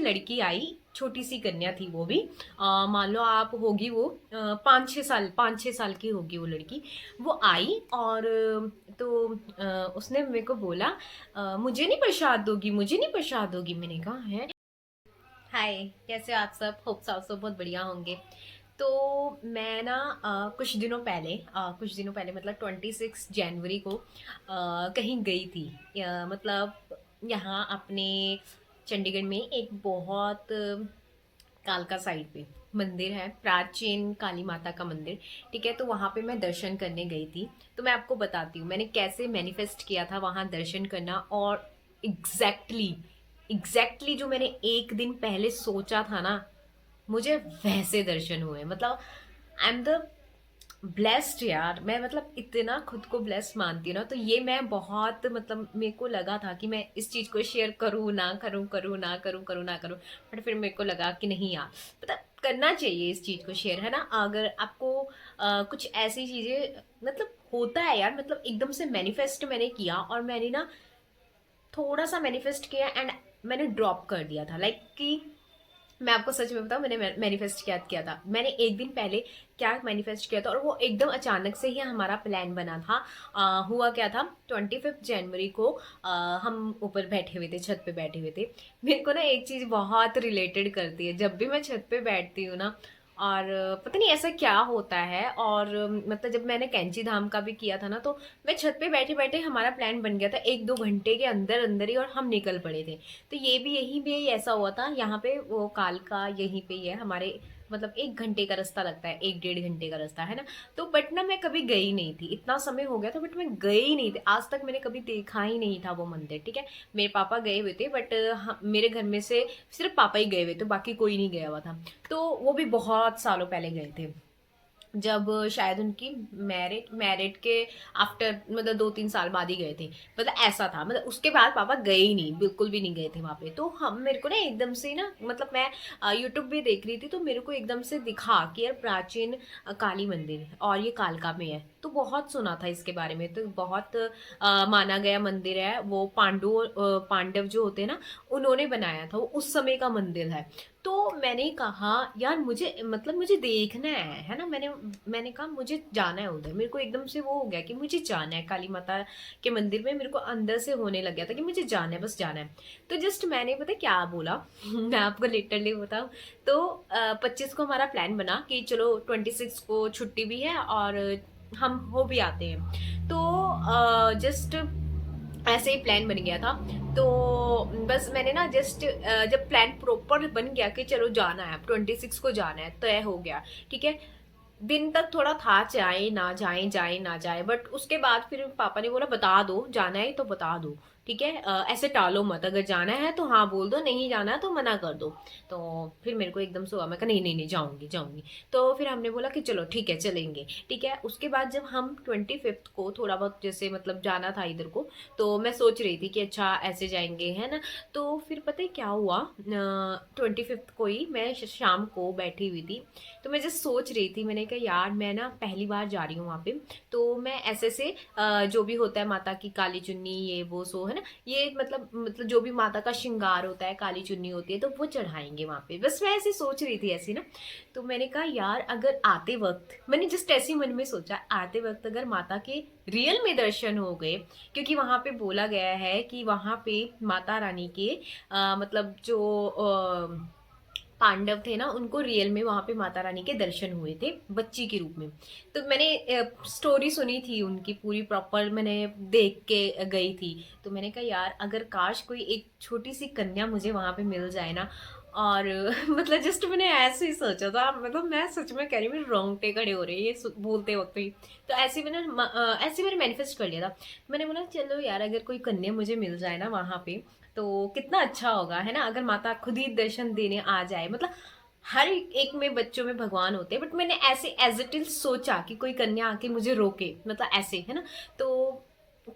लड़की आई, छोटी सी कन्या थी वो भी। मान लो आप होगी वो 5-6 साल की होगी वो लड़की। वो आई और उसने मेरे को बोला, मुझे नहीं प्रसाद दोगी, मुझे नहीं प्रसाद दोगी। मैंने कहा है, हाय कैसे हो आप सब, होप्स आप सब बहुत बढ़िया होंगे। तो मैं ना कुछ दिनों पहले मतलब 26 जनवरी को कहीं गई थी। मतलब यहाँ अपने चंडीगढ़ में एक बहुत कालका साइड पे मंदिर है, प्राचीन काली माता का मंदिर। ठीक है, तो वहाँ पे मैं दर्शन करने गई थी। तो मैं आपको बताती हूँ मैंने कैसे मैनिफेस्ट किया था वहाँ दर्शन करना। और एग्जैक्टली जो मैंने एक दिन पहले सोचा था ना, मुझे वैसे दर्शन हुए। मतलब आई एम द ब्लेस्ड यार। मैं मतलब इतना खुद को ब्लेस्ड मानती हूँ ना, तो ये मैं बहुत मतलब मेरे को लगा था कि मैं इस चीज़ को शेयर करूँ ना करूँ, करूँ ना करूँ, करूँ ना करूँ। बट फिर मेरे को लगा कि नहीं यार, मतलब करना चाहिए इस चीज़ को शेयर, है ना। अगर आपको कुछ ऐसी चीज़ें मतलब होता है यार, मतलब एकदम से मैनिफेस्ट मैंने किया और मैंने ना थोड़ा सा मैनिफेस्ट किया एंड मैंने ड्रॉप कर दिया था। लाइक कि मैं आपको सच में बताऊं, मैंने मैनिफेस्ट क्या किया था। मैंने एक दिन पहले क्या मैनिफेस्ट किया था, और वो एकदम अचानक से ही हमारा प्लान बना था। हुआ क्या था, 25 जनवरी को हम ऊपर बैठे हुए थे, छत पे बैठे हुए थे। मेरे को ना एक चीज़ बहुत रिलेटेड करती है जब भी मैं छत पे बैठती हूँ ना। और पता नहीं ऐसा क्या होता है। और मतलब जब मैंने कैंची धाम का भी किया था ना, तो मैं छत पे बैठे बैठे हमारा प्लान बन गया था 1-2 घंटे के अंदर अंदर ही, और हम निकल पड़े थे। तो ये भी यहीं पे ऐसा हुआ था। यहाँ पे वो कालका यहीं पे ही है हमारे, मतलब 1 घंटे का रास्ता लगता है, 1-1.5 घंटे का रास्ता है ना। तो बट ना मैं कभी गई नहीं थी, इतना समय हो गया था बट मैं गई नहीं थी आज तक, मैंने कभी देखा ही नहीं था वो मंदिर। ठीक है, मेरे पापा गए हुए थे बट मेरे घर में से सिर्फ पापा ही गए हुए थे, बाकी कोई नहीं गया हुआ था। तो वो भी बहुत सालों पहले गए थे, जब शायद उनकी मैरिड मैरिड के आफ्टर, मतलब 2-3 साल बाद ही गए थे। मतलब ऐसा था, मतलब उसके बाद पापा गए ही नहीं, बिल्कुल भी नहीं गए थे वहाँ पे। तो हम मेरे को ना एकदम से ना, मतलब मैं यूट्यूब भी देख रही थी तो मेरे को एकदम से दिखा कि यार प्राचीन काली मंदिर है और ये कालका में है। तो बहुत सुना था इसके बारे में, तो बहुत माना गया मंदिर है। वो पांडव जो होते हैं ना, उन्होंने बनाया था, वो उस समय का मंदिर है। तो मैंने कहा यार मुझे, मतलब मुझे देखना है ना। मैंने कहा मुझे जाना है उधर। मेरे को एकदम से वो हो गया कि मुझे जाना है काली माता के मंदिर में। मेरे को अंदर से होने लग गया था कि मुझे जाना है, बस जाना है। तो जस्ट मैंने पता है क्या बोला मैं आपको लिटरली बताऊं। तो 25 को हमारा प्लान बना कि चलो 26 को छुट्टी भी है और हम वो भी आते हैं। तो जस्ट ऐसे ही प्लान बन गया था। तो बस मैंने ना जस्ट जब प्लान प्रॉपर बन गया कि चलो जाना है, 26 को जाना है, तय हो गया। ठीक है, दिन तक थोड़ा था जाए ना जाए, जाए ना जाए, बट उसके बाद फिर पापा ने बोला बता दो, जाना है तो बता दो। ठीक है, ऐसे टालो मत, अगर जाना है तो हाँ बोल दो, नहीं जाना है तो मना कर दो। तो फिर मेरे को एकदम से हुआ, मैं कहा नहीं नहीं नहीं, जाऊंगी जाऊंगी। तो फिर हमने बोला कि चलो ठीक है चलेंगे। ठीक है, उसके बाद जब हम 25 को थोड़ा बहुत जैसे मतलब जाना था इधर को, तो मैं सोच रही थी कि अच्छा ऐसे जाएंगे, है ना। तो फिर पता है क्या हुआ, 25 को ही मैं शाम को बैठी हुई थी। तो मैं जस्ट सोच रही थी, मैंने कहा यार मैं ना पहली बार जा रही हूँ वहाँ पे। तो मैं ऐसे से जो भी होता है माता की काली चुन्नी, ये वो सो है ना, ये मतलब जो भी माता का श्रृंगार होता है, काली चुन्नी होती है, तो वो चढ़ाएंगे वहाँ पे। बस मैं ऐसे सोच रही थी ऐसी ना। तो मैंने कहा यार अगर आते वक्त, मैंने जस्ट ऐसे ही मन में सोचा, आते वक्त अगर माता के रियल में दर्शन हो गए, क्योंकि वहां पे बोला गया है कि वहां पे माता रानी के मतलब जो पांडव थे ना, उनको रियल में वहां पे माता रानी के दर्शन हुए थे बच्ची के रूप में। तो मैंने स्टोरी सुनी थी उनकी पूरी प्रॉपर, मैंने देख के गई थी। तो मैंने कहा यार अगर काश कोई एक छोटी सी कन्या मुझे वहां पे मिल जाए ना। और मतलब जस्ट मैंने ऐसे ही सोचा था, मतलब मैं सच में कह रही हूँ, मेरे रोंगटे खड़े हो रहे हैं ये बोलते वक्त ही। तो ऐसे मैंने मैनिफेस्ट कर लिया था। मैंने बोला चलो यार अगर कोई कन्या मुझे मिल जाए ना वहां पे, तो कितना अच्छा होगा, है ना। अगर माता खुद ही दर्शन देने आ जाए, मतलब हर एक में बच्चों में भगवान होते हैं, बट मैंने ऐसे एज इट इज सोचा कि कोई कन्या आके मुझे रोके, मतलब ऐसे, है ना। तो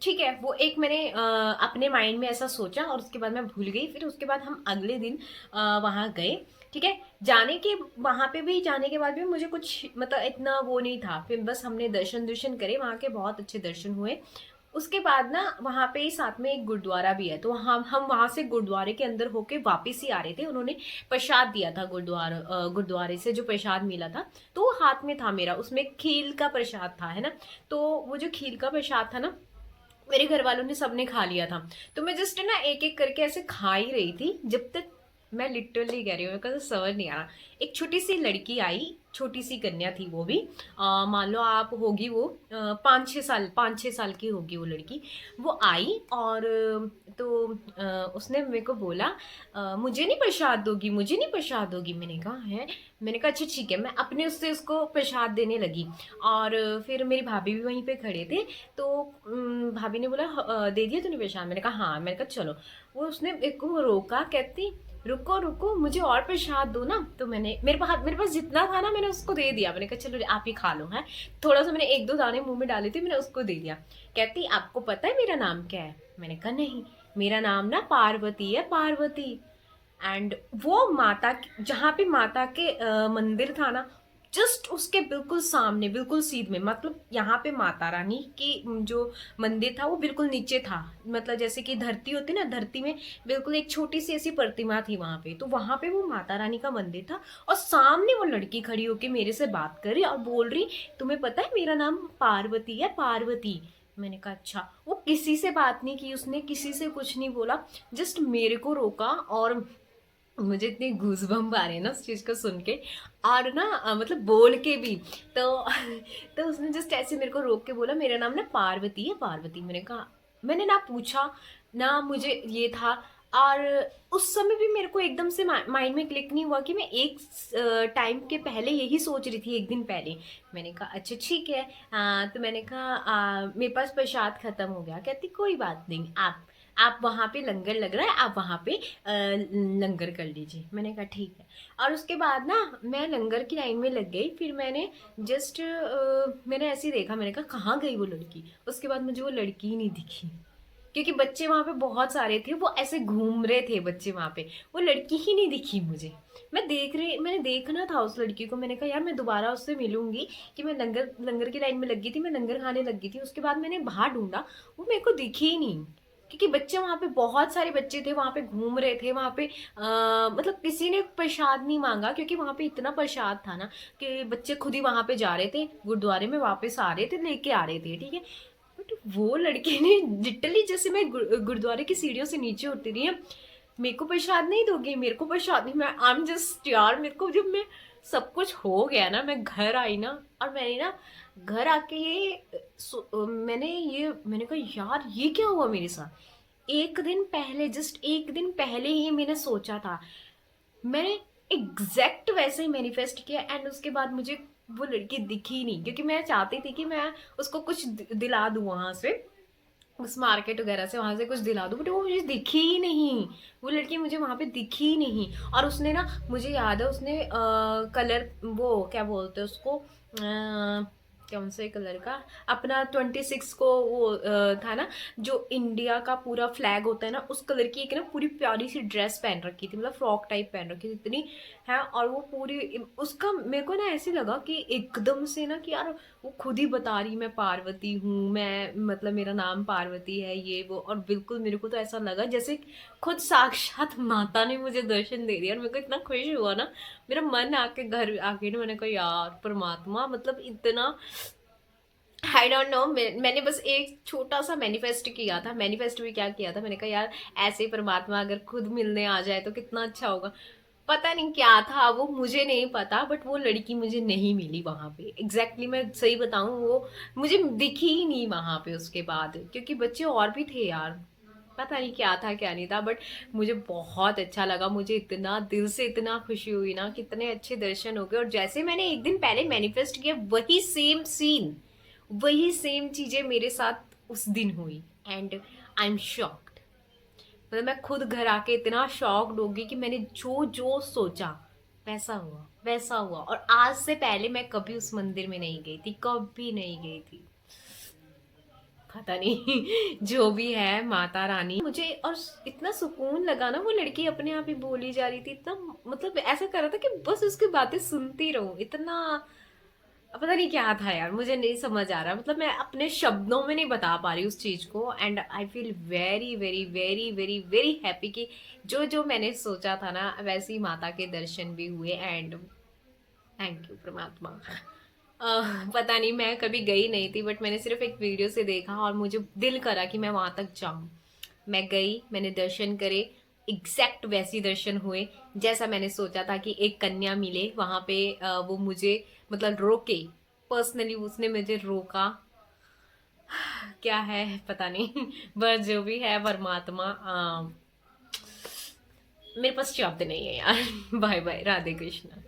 ठीक है, वो एक मैंने अपने माइंड में ऐसा सोचा और उसके बाद मैं भूल गई। फिर उसके बाद हम अगले दिन वहां गए। ठीक है, जाने के वहां पे भी जाने के बाद भी मुझे कुछ मतलब इतना वो नहीं था। फिर बस हमने दर्शन करे वहां के, बहुत अच्छे दर्शन हुए। उसके बाद ना वहाँ पे ही साथ में एक गुरुद्वारा भी है, तो हम वहां से गुरुद्वारे के अंदर होके वापस ही आ रहे थे। उन्होंने प्रसाद दिया था गुरुद्वारे से जो प्रसाद मिला था, तो वो हाथ में था मेरा, उसमें खील का प्रसाद था, है ना। तो वो जो खील का प्रसाद था ना, मेरे घर वालों ने सबने खा लिया था। तो मैं जस्ट ना एक एक करके ऐसे खा ही रही थी, जब तक, मैं लिटरली कह रही हूँ, मेरे को तो समझ नहीं आ रहा, एक छोटी सी लड़की आई, छोटी सी कन्या थी वो भी, मान लो आप होगी वो 5-6 साल की होगी वो लड़की। वो आई और तो उसने मेरे को बोला, मुझे नहीं प्रसाद दोगी, मुझे नहीं प्रसाद दोगी। मैंने कहा है, मैंने कहा अच्छा ठीक है, मैं अपने उससे उसको प्रसाद देने लगी। और फिर मेरी भाभी भी वहीं पे खड़े थे, तो भाभी ने बोला दे दिया तूने प्रसाद? मैंने कहा हाँ। मैंने कहा चलो। वो उसने मेरे को रोका, कहती रुको रुको, मुझे और प्रसाद दो ना। तो मैंने, मेरे पास जितना था ना, मैंने उसको दे दिया। मैंने कहा चलो आप ही खा लो, है। थोड़ा सा मैंने 1-2 दाने मुंह में डाले थे, मैंने उसको दे दिया। कहती आपको पता है मेरा नाम क्या है? मैंने कहा नहीं, मेरा नाम ना पार्वती है, पार्वती। एंड वो माता, जहाँ पे माता के मंदिर था ना, जस्ट उसके बिल्कुल सामने, बिल्कुल सीध में, मतलब यहाँ पे माता रानी की जो मंदिर था वो बिल्कुल नीचे था। मतलब जैसे कि धरती होती ना, धरती में बिल्कुल एक छोटी सी ऐसी प्रतिमा थी वहां पे, तो वहां पे वो माता रानी का मंदिर था। और सामने वो लड़की खड़ी होके मेरे से बात कर रही और बोल रही, तुम्हें पता है मेरा नाम पार्वती है, पार्वती। मैंने कहा अच्छा। वो किसी से बात नहीं की, उसने किसी से कुछ नहीं बोला, जस्ट मेरे को रोका। और मुझे इतने गूज़बम्प आ रहे हैं ना उस चीज़ को सुन के, और ना मतलब बोल के भी। तो तो उसने जस्ट ऐसे मेरे को रोक के बोला, मेरा नाम ना पार्वती है, पार्वती। मैंने कहा, मैंने ना पूछा ना, मुझे ये था। और उस समय भी मेरे को एकदम से माइंड में क्लिक नहीं हुआ कि मैं एक टाइम के पहले यही सोच रही थी, एक दिन पहले। मैंने कहा अच्छा ठीक है। तो मैंने कहा मेरे पास प्रसाद खत्म हो गया। कहती कोई बात नहीं, आप वहाँ पे लंगर लग रहा है, आप वहाँ पे लंगर कर लीजिए। मैंने कहा ठीक है। और उसके बाद ना मैं लंगर की लाइन में लग गई। फिर मैंने जस्ट मैंने ऐसे ही देखा, मैंने कहा कहाँ गई वो लड़की। उसके बाद मुझे वो लड़की ही नहीं दिखी, क्योंकि बच्चे वहाँ पे बहुत सारे थे, वो ऐसे घूम रहे थे बच्चे वहाँ पे, वो लड़की ही नहीं दिखी मुझे। मैंने देखना था उस लड़की को। मैंने कहा यार मैं दोबारा उससे मिलूंगी, कि मैं लंगर लंगर की लाइन में लगी थी, मैं लंगर खाने लगी थी। उसके बाद मैंने बाहर ढूंढा, वो मेरे को दिखी ही नहीं, क्योंकि बच्चे वहाँ पे, बहुत सारे बच्चे थे वहाँ पे, घूम रहे थे वहाँ पे। मतलब किसी ने प्रसाद नहीं मांगा, क्योंकि वहाँ पे इतना प्रसाद था ना कि बच्चे खुद ही वहाँ पे जा रहे थे, गुरुद्वारे में वापस आ रहे थे, लेके आ रहे थे, ठीक है। बट वो लड़के ने लिटरली, जैसे मैं गुरुद्वारे की सीढ़ियों से नीचे उतरी रही है, मेरे को प्रसाद नहीं दोगे, मेरे को प्रसाद नहीं। मैं आई एम जस्ट यार, मेरे को जब मैं सब कुछ हो गया ना, मैं घर आई ना, और मैंने ना घर आके मैंने कहा यार ये क्या हुआ मेरे साथ। एक दिन पहले, जस्ट एक दिन पहले ही मैंने सोचा था, मैंने एग्जैक्ट वैसे ही मैनिफेस्ट किया। एंड उसके बाद मुझे वो लड़की दिखी ही नहीं, क्योंकि मैं चाहती थी कि मैं उसको कुछ दिला दूं वहां से, उस मार्केट वगैरह से, वहां से कुछ दिला दूं, बट वो मुझे दिखी ही नहीं। वो लड़की मुझे वहां पे दिखी ही नहीं। और उसने ना, मुझे याद है उसने कलर, वो क्या बोलते हैं उसको, कौन से कलर का, अपना 26 को वो था ना, जो इंडिया का पूरा फ्लैग होता है ना, उस कलर की एक ना पूरी प्यारी सी ड्रेस पहन रखी थी, मतलब फ्रॉक टाइप पहन रखी थी इतनी, है। और वो पूरी, उसका मेरे को ना ऐसे लगा कि एकदम से ना, कि यार वो खुद ही बता रही मैं पार्वती हूँ, मैं मतलब मेरा नाम पार्वती है, ये वो। और बिल्कुल मेरे को तो ऐसा लगा जैसे खुद साक्षात माता ने मुझे दर्शन दे दिया। और मेरे को इतना खुश हुआ ना, मेरा मन आके घर आके ना, मैंने कहा यार परमात्मा, मतलब इतना, आई डोंट नो। मैंने बस एक छोटा सा मैनिफेस्ट किया था। मैनिफेस्ट भी क्या किया था, मैंने कहा यार ऐसे परमात्मा अगर खुद मिलने आ जाए तो कितना अच्छा होगा। पता नहीं क्या था वो, मुझे नहीं पता, बट वो लड़की मुझे नहीं मिली वहां पे। एग्जैक्टली मैं सही बताऊं, वो मुझे दिखी ही नहीं वहां पे उसके बाद, क्योंकि बच्चे और भी थे यार। पता नहीं क्या था क्या नहीं था, बट मुझे बहुत अच्छा लगा। मुझे इतना दिल से इतना खुशी हुई ना, कितने अच्छे दर्शन हो गए। और जैसे मैंने एक दिन पहले मैनिफेस्ट किया, वही सेम सीन, वही सेम चीजें मेरे साथ उस दिन हुई। And I am shocked. मतलब मैं खुद घर आके इतना शॉक्ड हो गई कि मैंने जो जो सोचा वैसा हुआ, वैसा हुआ। और आज से पहले मैं कभी उस मंदिर में नहीं गई थी, कभी नहीं गई थी। पता नहीं जो भी है, माता रानी मुझे। और इतना सुकून लगा ना, वो लड़की अपने आप ही बोली जा रही थी, इतना मतलब ऐसा कर रहा था कि बस उसकी बातें सुनती रहूं, इतना पता नहीं क्या था यार, मुझे नहीं समझ आ रहा, मतलब मैं अपने शब्दों में नहीं बता पा रही उस चीज को। And I feel very very very very very happy कि जो जो मैंने सोचा था ना वैसी माता के दर्शन भी हुए। एंड थैंक यू परमात्मा। पता नहीं, मैं कभी गई नहीं थी, बट मैंने सिर्फ एक वीडियो से देखा और मुझे दिल करा कि मैं वहां तक जाऊं। मैं गई, मैंने दर्शन करे, एग्जैक्ट वैसी दर्शन हुए जैसा मैंने सोचा था कि एक कन्या मिले वहां पे। वो मुझे मतलब रोके, पर्सनली उसने मुझे रोका। क्या है पता नहीं पर जो भी है परमात्मा, मेरे पास शब्द नहीं है यार। Bye bye, Radhe Krishna.